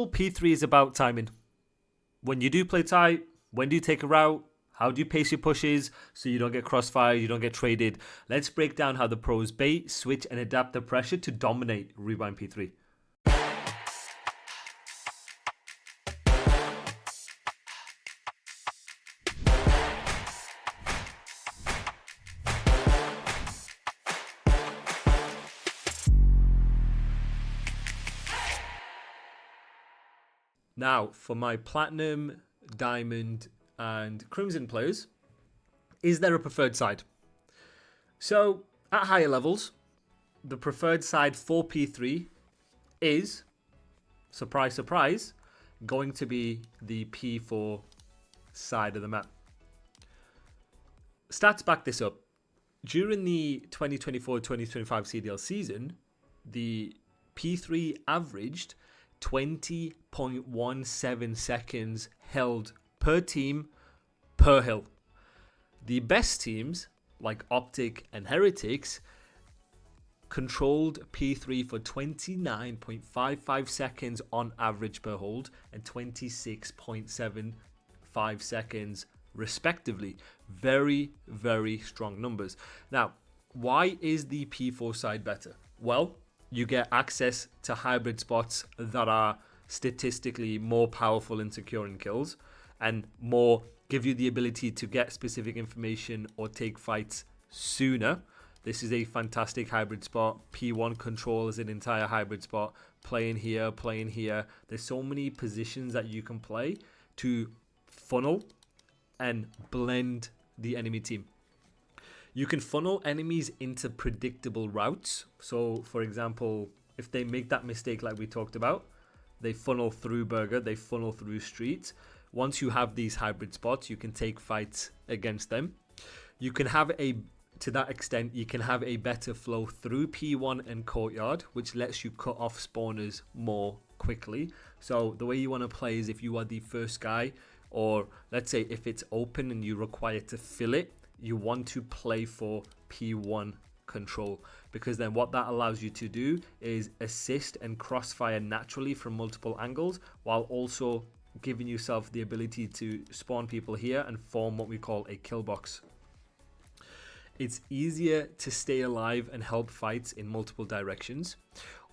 P3 is about timing. When you do play tight, when do you take a route? How do you pace your pushes so you don't get crossfire, you don't get traded? Let's break down how the pros bait, switch, and adapt the pressure to dominate Rewind P3. Now, for my Platinum, Diamond, and Crimson players, is there a preferred side? So, at higher levels, the preferred side for P3 is, surprise, surprise, going to be the P4 side of the map. Stats back this up. During the 2024-2025 CDL season, the P3 averaged 20.17 seconds held per team per hill. The best teams, like Optic and Heretics, controlled P3 for 29.55 seconds on average per hold and 26.75 seconds respectively. Very, very strong numbers. Now, why is the P4 side better? Well, you get access to hybrid spots that are statistically more powerful in securing kills and more give you the ability to get specific information or take fights sooner. This is a fantastic hybrid spot. P1 control is an entire hybrid spot. Playing here, playing here. There's so many positions that you can play to funnel and blend the enemy team. You can funnel enemies into predictable routes. So, for example, if they make that mistake like we talked about, they funnel through Burger, they funnel through Street. Once you have these hybrid spots, you can take fights against them. You can have to that extent, you can have a better flow through P1 and Courtyard, which lets you cut off spawners more quickly. So the way you want to play is if you are the first guy, or let's say if it's open and you require to fill it, you want to play for P1 control, because then what that allows you to do is assist and crossfire naturally from multiple angles while also giving yourself the ability to spawn people here and form what we call a kill box. It's easier to stay alive and help fights in multiple directions.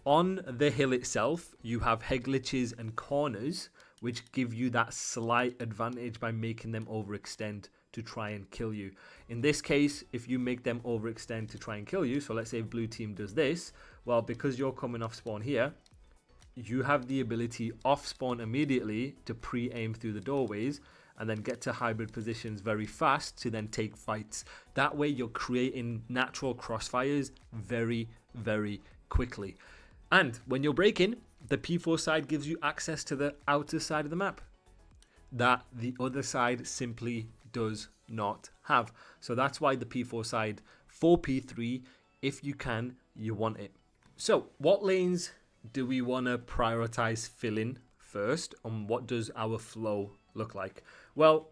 On the hill itself, you have head glitches and corners, which give you that slight advantage by making them overextend to try and kill you. In this case, if you make them overextend to try and kill you, so let's say blue team does this, well, because you're coming off spawn here, you have the ability off spawn immediately to pre-aim through the doorways and then get to hybrid positions very fast to then take fights. That way you're creating natural crossfires very, very quickly. And when you're breaking, the P4 side gives you access to the outer side of the map that the other side simply does not have. So that's why the P4 side for P3, if you can, you want it. So what lanes do we want to prioritize filling first, and what does our flow look like? Well,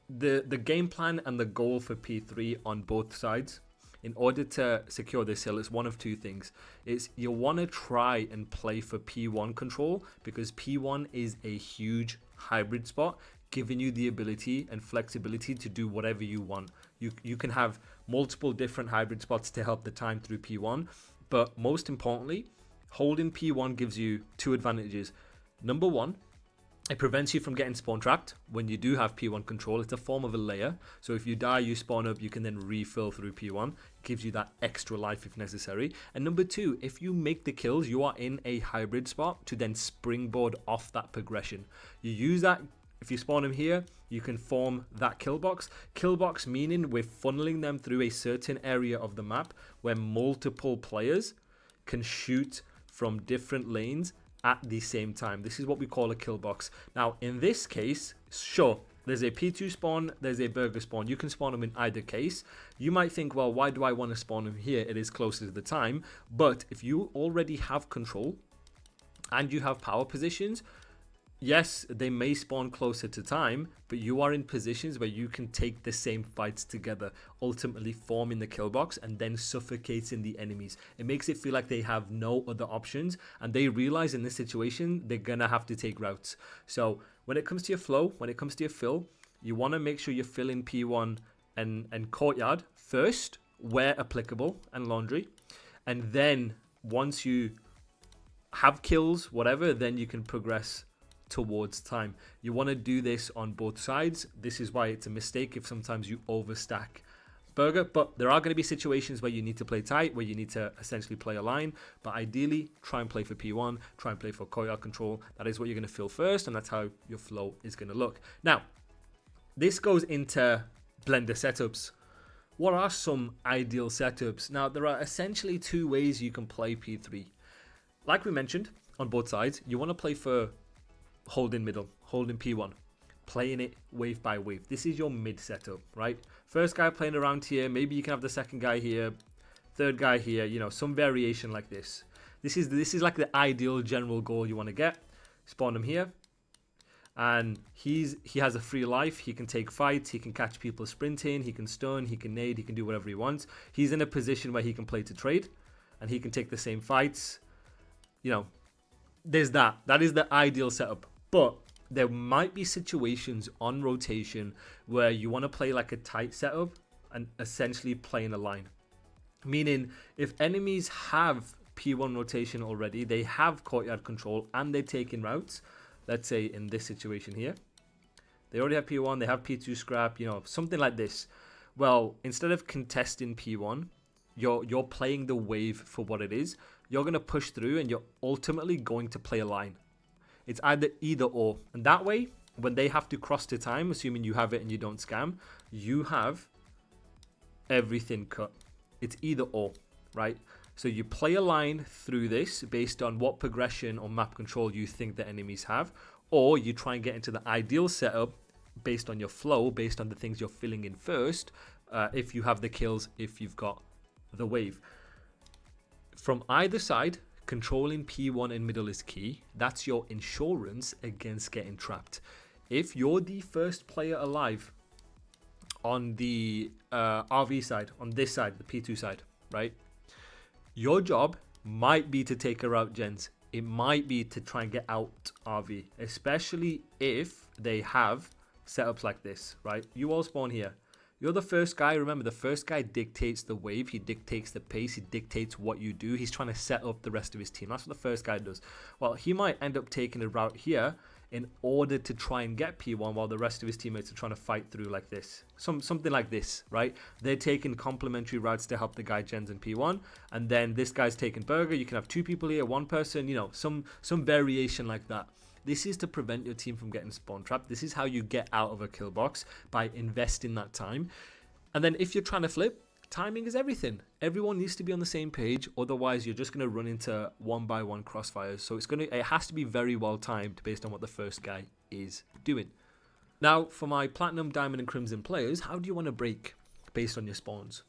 the game plan and the goal for P3 on both sides, in order to secure this hill, is one of two things. It's you want to try and play for P1 control, because P1 is a huge hybrid spot, giving you the ability and flexibility to do whatever you want. You can have multiple different hybrid spots to help the time through P1, but most importantly, holding P1 gives you two advantages. Number one, it prevents you from getting spawn trapped when you do have P1 control. It's a form of a layer. So if you die, you spawn up, you can then refill through P1. It gives you that extra life if necessary. And number two, if you make the kills, you are in a hybrid spot to then springboard off that progression. You use that. If you spawn them here, you can form that kill box. Kill box meaning we're funneling them through a certain area of the map where multiple players can shoot from different lanes at the same time. This is what we call a kill box. Now, in this case, sure, there's a P2 spawn, there's a Burger spawn. You can spawn them in either case. You might think, well, why do I want to spawn them here? It is closer to the time. But if you already have control and you have power positions, Yes, they may spawn closer to time, but you are in positions where you can take the same fights together, ultimately forming the kill box and then suffocating the enemies. It makes it feel like they have no other options, and they realize in this situation they're gonna have to take routes. So when it comes to your flow, when it comes to your fill, you want to make sure you're filling P1 and courtyard first, where applicable, and laundry, and then once you have kills, whatever, then you can progress towards time. You want to do this on both sides. This is why it's a mistake if sometimes you overstack burger, but there are going to be situations where you need to play tight, where you need to essentially play a line, but ideally try and play for P1, try and play for courtyard control. That is what you're going to fill first, and that's how your flow is going to look. Now, this goes into blender setups. What are some ideal setups? Now, there are essentially two ways you can play P3. Like we mentioned, on both sides, you want to play for holding middle, holding P1, playing it wave by wave. This is your mid setup, right? First guy playing around here, maybe you can have the second guy here, third guy here, you know, some variation like this. This is like the ideal general goal you want to get. Spawn him here, and he has a free life. He can take fights, he can catch people sprinting, he can stun, he can nade, he can do whatever he wants. He's in a position where he can play to trade, and he can take the same fights. You know, there's that. That is the ideal setup. But there might be situations on rotation where you want to play like a tight setup and essentially play in a line. Meaning, if enemies have P1 rotation already, they have courtyard control, and they're taking routes. Let's say in this situation here, they already have P1, they have P2 scrap, you know, something like this. Well, instead of contesting P1, you're playing the wave for what it is. You're going to push through, and you're ultimately going to play a line. It's either or. And that way, when they have to cross to time, assuming you have it and you don't scam, you have everything cut. It's either or, right? So you play a line through this based on what progression or map control you think the enemies have, or you try and get into the ideal setup based on your flow, based on the things you're filling in first, if you have the kills, if you've got the wave. From either side, controlling P1 in middle is key. That's your insurance against getting trapped. If you're the first player alive on the RV side, on this side, the P2 side, right? Your job might be to take her out, gents. It might be to try and get out RV, especially if they have setups like this, right? You all spawn here. You're the first guy. Remember, the first guy dictates the wave. He dictates the pace. He dictates what you do. He's trying to set up the rest of his team. That's what the first guy does. Well, he might end up taking a route here in order to try and get P1 while the rest of his teammates are trying to fight through like this. Something like this, right? They're taking complementary routes to help the guy gens in P1. And then this guy's taking burger. You can have two people here, one person, you know, some variation like that. This is to prevent your team from getting spawn trapped. This is how you get out of a kill box, by investing that time. And then if you're trying to flip, timing is everything. Everyone needs to be on the same page. Otherwise, you're just going to run into one-by-one crossfires. So it has to be very well timed based on what the first guy is doing. Now, for my platinum, diamond, and crimson players, how do you want to break based on your spawns?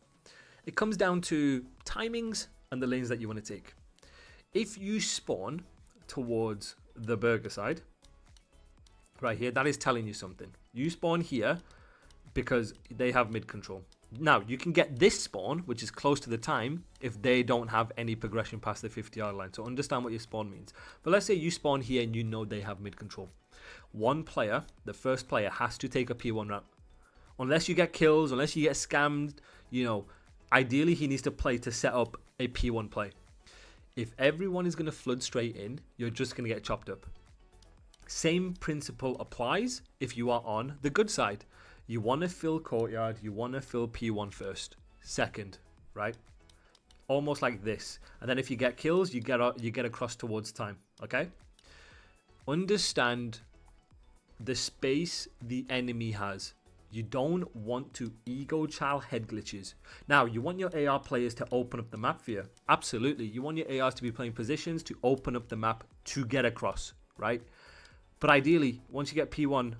It comes down to timings and the lanes that you want to take. If you spawn towards the burger side right here, that is telling you something. You spawn here because they have mid control. Now you can get this spawn, which is close to the time, if they don't have any progression past the 50-yard line. So understand what your spawn means. But let's say you spawn here and you know they have mid control. One player, the first player, has to take a P1 route. Unless you get kills, unless you get scammed, you know, ideally he needs to play to set up a P1 play. If everyone is going to flood straight in, you're just going to get chopped up. Same principle applies if you are on the good side. You want to fill courtyard, you want to fill P1 first, second, right? Almost like this. And then if you get kills, you get across towards time, okay? Understand the space the enemy has. You don't want to ego chow head glitches. Now, you want your AR players to open up the map for you. Absolutely. You want your ARs to be playing positions to open up the map to get across, right? But ideally, once you get P1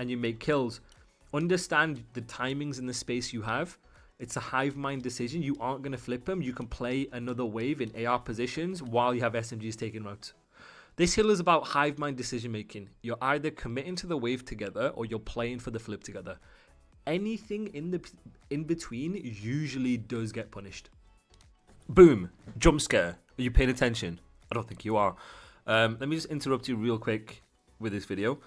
and you make kills, understand the timings and the space you have. It's a hive mind decision. You aren't going to flip them. You can play another wave in AR positions while you have SMGs taking routes. This hill is about hive mind decision making. You're either committing to the wave together or you're playing for the flip together. Anything in between usually does get punished. Boom, jump scare. Are you paying attention? I don't think you are. Let me just interrupt you real quick with this video.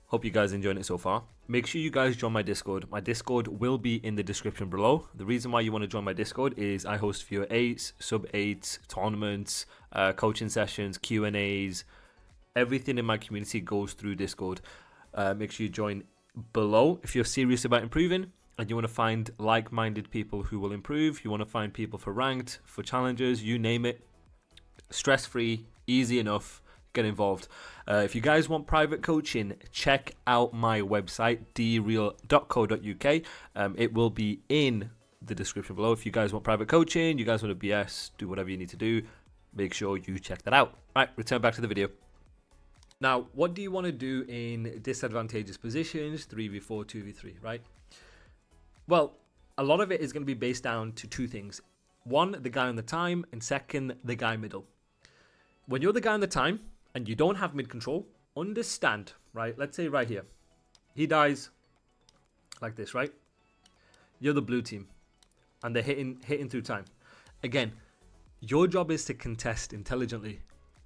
Hope you guys enjoying it so far. Make sure you guys join my Discord. My Discord will be in the description below. The reason why you want to join my Discord is I host Viewer 8s, Sub 8s, tournaments, coaching sessions, Q&As. Everything in my community goes through Discord. Make sure you join below if you're serious about improving and you want to find like-minded people who will improve. You want to find people for ranked, for challenges, you name it. Stress-free, easy enough. Get involved. If you guys want private coaching, check out my website, dreal.co.uk. It will be in the description below. If you guys want private coaching, you guys want to BS, do whatever you need to do, make sure you check that out. Right, return back to the video. Now, what do you want to do in disadvantageous positions, 3v4, 2v3, right? Well, a lot of it is going to be based down to two things. One, the guy on the time, and second, the guy middle. When you're the guy on the time, and you don't have mid control, understand, right? Let's say right here, he dies like this, right? You're the blue team, and they're hitting through time. Again, your job is to contest intelligently.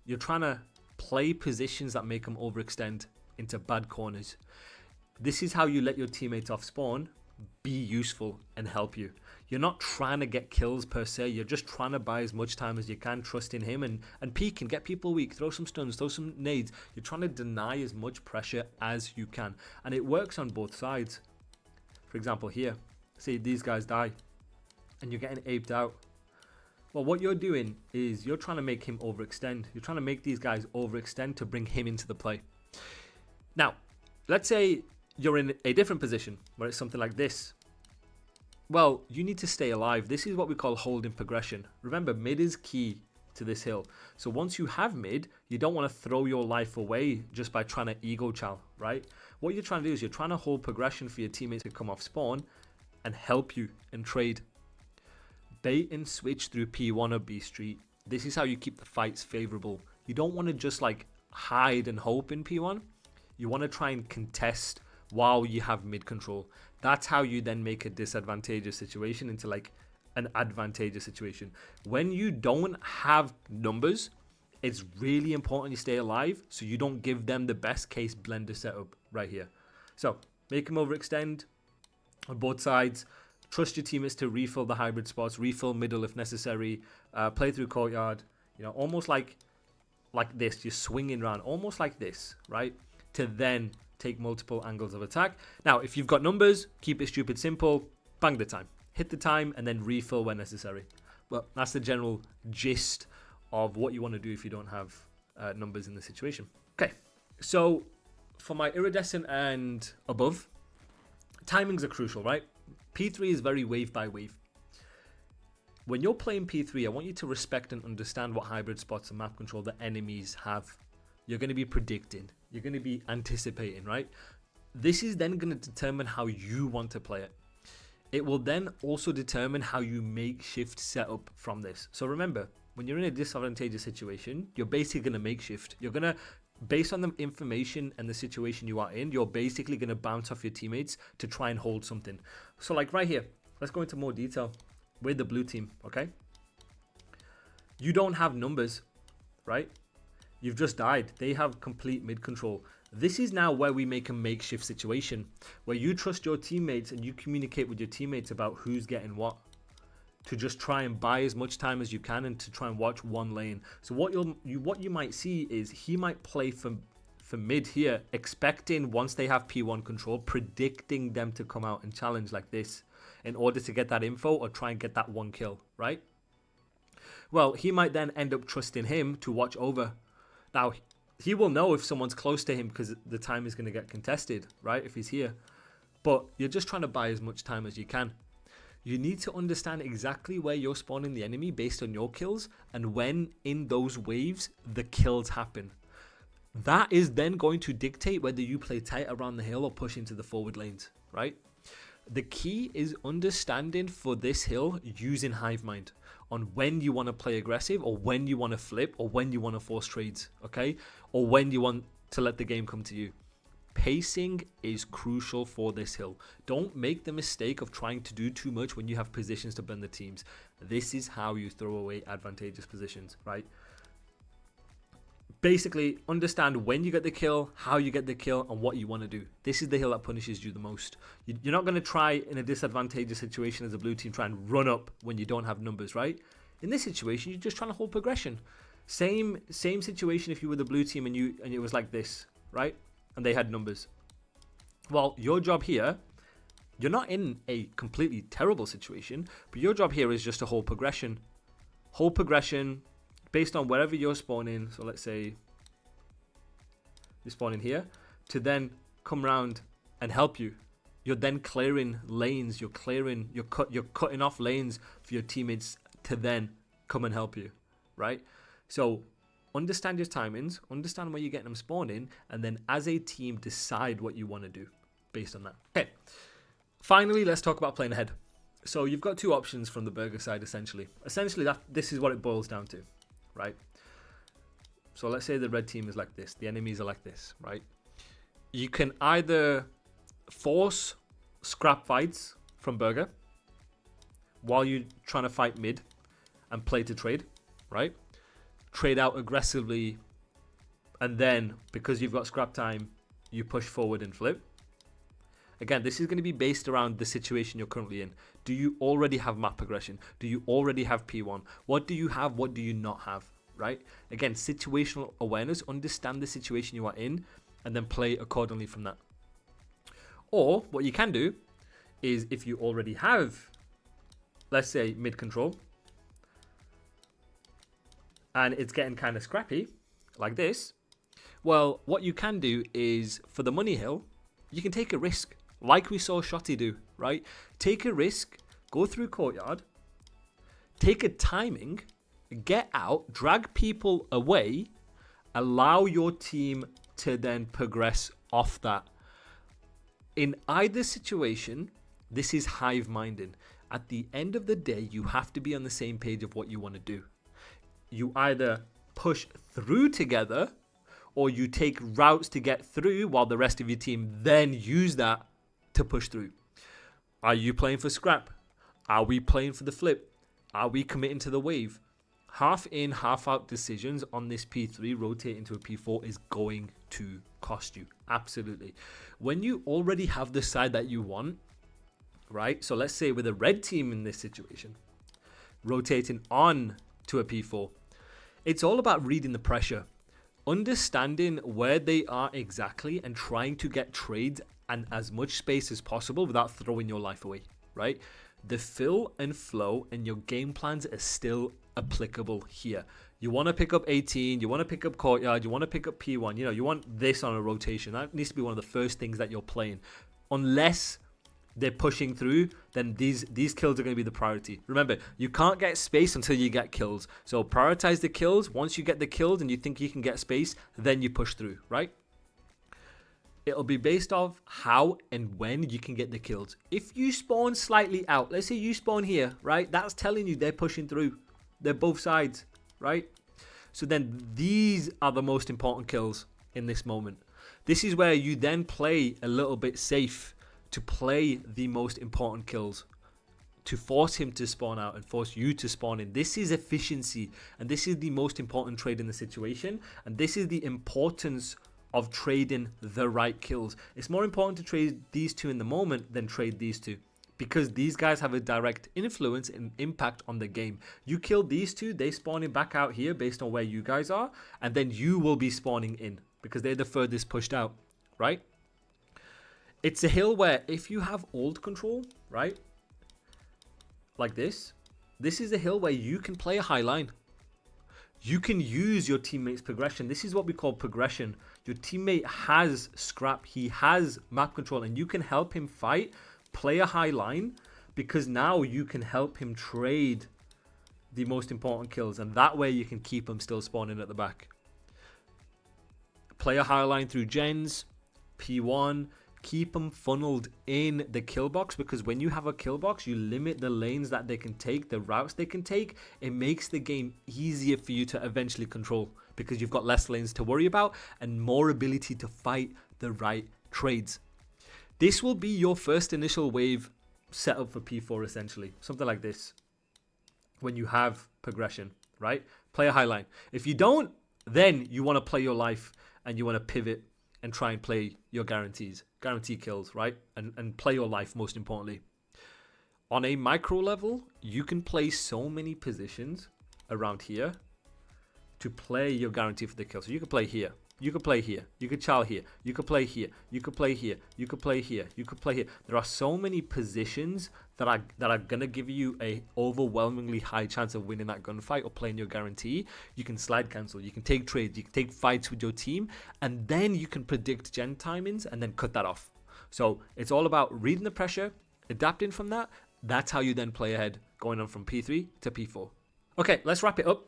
You're trying to play positions that make them overextend into bad corners. This is how you let your teammates off spawn be useful and help you. You're not trying to get kills per se. You're just trying to buy as much time as you can, trust in him and peek and get people weak, throw some stuns, throw some nades. You're trying to deny as much pressure as you can. And it works on both sides. For example, here, see these guys die and you're getting aped out. Well, what you're doing is you're trying to make him overextend. You're trying to make these guys overextend to bring him into the play. Now, let's say you're in a different position where it's something like this. Well, you need to stay alive. This is what we call holding progression. Remember, mid is key to this hill. So once you have mid, you don't want to throw your life away just by trying to ego chow, right? What you're trying to do is you're trying to hold progression for your teammates to come off spawn and help you and trade. Bait and switch through P1 or B Street. This is how you keep the fights favorable. You don't want to just like hide and hope in P1. You want to try and contest while you have mid control. That's how you then make a disadvantageous situation into like an advantageous situation. When you don't have numbers, it's really important you stay alive so you don't give them the best case blender setup right here. So make them overextend on both sides. Trust your teammates to refill the hybrid spots, refill middle if necessary, play through courtyard, you know, almost like this. You're swinging around almost like this, right? To then take multiple angles of attack. Now, if you've got numbers, keep it stupid simple, bang the time. Hit the time and then refill when necessary. Well, that's the general gist of what you want to do if you don't have numbers in the situation. Okay, so for my iridescent and above, timings are crucial, right? P3 is very wave by wave. When you're playing P3, I want you to respect and understand what hybrid spots and map control the enemies have. You're going to be predicting. You're going to be anticipating, right? This is then going to determine how you want to play it. It will then also determine how you make shift setup from this. So remember, when you're in a disadvantageous situation, you're basically going to make shift. You're going to, based on the information and the situation you are in, you're basically going to bounce off your teammates to try and hold something. So like right here, let's go into more detail with the blue team, okay? You don't have numbers, right? You've just died. They have complete mid control. This is now where we make a makeshift situation, where you trust your teammates and you communicate with your teammates about who's getting what, to just try and buy as much time as you can and to try and watch one lane. So what you might see is he might play for mid here, expecting once they have P1 control, predicting them to come out and challenge like this in order to get that info or try and get that one kill, right? Well, he might then end up trusting him to watch over. Now, he will know if someone's close to him because the time is going to get contested, right, if he's here. But you're just trying to buy as much time as you can. You need to understand exactly where you're spawning the enemy based on your kills and when in those waves the kills happen. That is then going to dictate whether you play tight around the hill or push into the forward lanes, right? The key is understanding for this hill using hive mind on when you want to play aggressive or when you want to flip or when you want to force trades, okay? Or when you want to let the game come to you. Pacing is crucial for this hill. Don't make the mistake of trying to do too much when you have positions to burn the teams. This is how you throw away advantageous positions, right? Basically, understand when you get the kill, how you get the kill, and what you want to do. This is the hill that punishes you the most. You're not going to try in a disadvantageous situation as a blue team try and run up when you don't have numbers, right? In this situation, you're just trying to hold progression. Same situation if you were the blue team and it was like this, right? And they had numbers. Well, your job here, you're not in a completely terrible situation, but your job here is just to hold progression. Hold progression based on wherever you're spawning. So let's say you're spawning here to then come around and help you. You're then clearing lanes. You're cutting off lanes for your teammates to then come and help you, right? So understand your timings, understand where you're getting them spawned in, and then as a team decide what you want to do based on that. Okay. Finally, let's talk about playing ahead. So you've got two options from the burger side essentially. Essentially, this is what it boils down to, right? So let's say the red team is like this, the enemies are like this, right? You can either force scrap fights from burger while you're trying to fight mid and play to trade, right? Trade out aggressively, and then because you've got scrap time, you push forward and flip. Again, this is going to be based around the situation you're currently in. Do you already have map progression? Do you already have P1? What do you have? What do you not have? Right? Again, situational awareness. Understand the situation you are in and then play accordingly from that. Or what you can do is if you already have, let's say, mid control, and it's getting kind of scrappy, like this, well, what you can do is, for the money hill, you can take a risk, like we saw Shotty do, right? Take a risk, go through courtyard, take a timing, get out, drag people away, allow your team to then progress off that. In either situation, this is hive-minded. At the end of the day, you have to be on the same page of what you want to do. You either push through together or you take routes to get through while the rest of your team then use that to push through. Are you playing for scrap? Are we playing for the flip? Are we committing to the wave? Half in, half out decisions on this P3 rotate into a P4 is going to cost you. Absolutely. When you already have the side that you want, right? So let's say with a red team in this situation, rotating on to a P4, it's all about reading the pressure, understanding where they are exactly and trying to get trades and as much space as possible without throwing your life away, right? The fill and flow and your game plans are still applicable here. You want to pick up 18, you want to pick up courtyard, you want to pick up P1, you want this on a rotation. That needs to be one of the first things that you're playing. Unless they're pushing through, then these kills are going to be the priority. Remember, you can't get space until you get kills. So prioritize the kills. Once you get the kills and you think you can get space, then you push through, right? It'll be based off how and when you can get the kills. If you spawn slightly out, let's say you spawn here, right? That's telling you they're pushing through. They're both sides, right? So then these are the most important kills in this moment. This is where you then play a little bit safe to play the most important kills, to force him to spawn out and force you to spawn in. This is efficiency, and this is the most important trade in the situation, and this is the importance of trading the right kills. It's more important to trade these two in the moment than trade these two, because these guys have a direct influence and impact on the game. You kill these two, they spawning back out here based on where you guys are, and then you will be spawning in because they're the furthest pushed out, right? It's a hill where if you have ult control, right, like this is a hill where you can play a high line. You can use your teammate's progression. This is what we call progression. Your teammate has scrap, he has map control, and you can help him fight, play a high line, because now you can help him trade the most important kills, and that way you can keep him still spawning at the back. Play a high line through gens, P1, keep them funneled in the kill box, because when you have a kill box, you limit the lanes that they can take, the routes they can take. It makes the game easier for you to eventually control, because you've got less lanes to worry about and more ability to fight the right trades. This will be your first initial wave setup for P4, essentially. Something like this. When you have progression, right? Play a high line. If you don't, then you want to play your life and you want to pivot and try and play your guarantee kills, right? And play your life, most importantly. On a micro level, you can play so many positions around here to play your guarantee for the kill. So you can play here. You could play here. You could chow here. You could play here. You could play here. You could play here. You could play here. There are so many positions that are gonna give you a overwhelmingly high chance of winning that gunfight or playing your guarantee. You can slide cancel. You can take trades. You can take fights with your team, and then you can predict gen timings and then cut that off. So it's all about reading the pressure, adapting from that. That's how you then play ahead, going on from P3 to P4. Okay, let's wrap it up.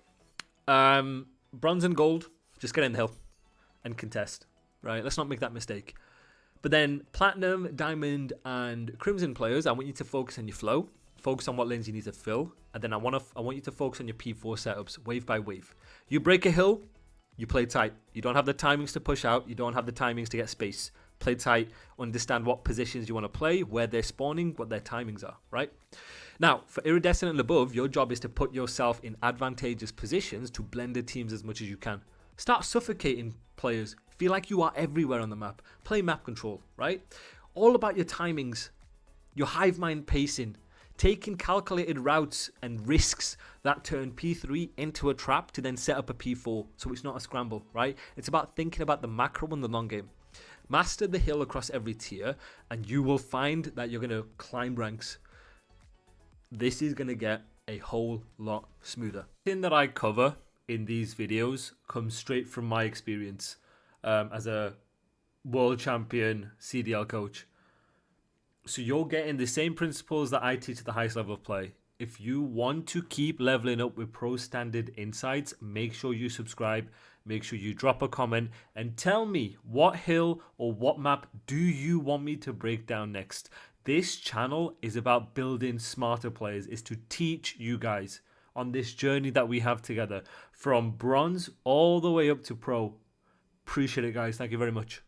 Bronze and gold, just get in the hill and contest, right? Let's not make that mistake. But then platinum, diamond, and crimson players, I want you to focus on your flow, focus on what lanes you need to fill, and then I want you to focus on your P4 setups wave by wave. You break a hill, you play tight. You don't have the timings to push out, you don't have the timings to get space. Play tight, understand what positions you want to play, where they're spawning, what their timings are, right? Now, for Iridescent and above, your job is to put yourself in advantageous positions to blend the teams as much as you can. Start suffocating players. Feel like you are everywhere on the map. Play map control, right? All about your timings, your hive mind pacing, taking calculated routes and risks that turn P3 into a trap to then set up a P4 so it's not a scramble, right? It's about thinking about the macro and the long game. Master the hill across every tier and you will find that you're going to climb ranks. This is going to get a whole lot smoother. The thing that I cover in these videos comes straight from my experience as a world champion CDL coach. So you're getting the same principles that I teach at the highest level of play. If you want to keep leveling up with pro standard insights, make sure you subscribe, make sure you drop a comment and tell me what hill or what map do you want me to break down next. This channel is about building smarter players, is to teach you guys on this journey that we have together from bronze all the way up to pro. Appreciate it, guys. Thank you very much.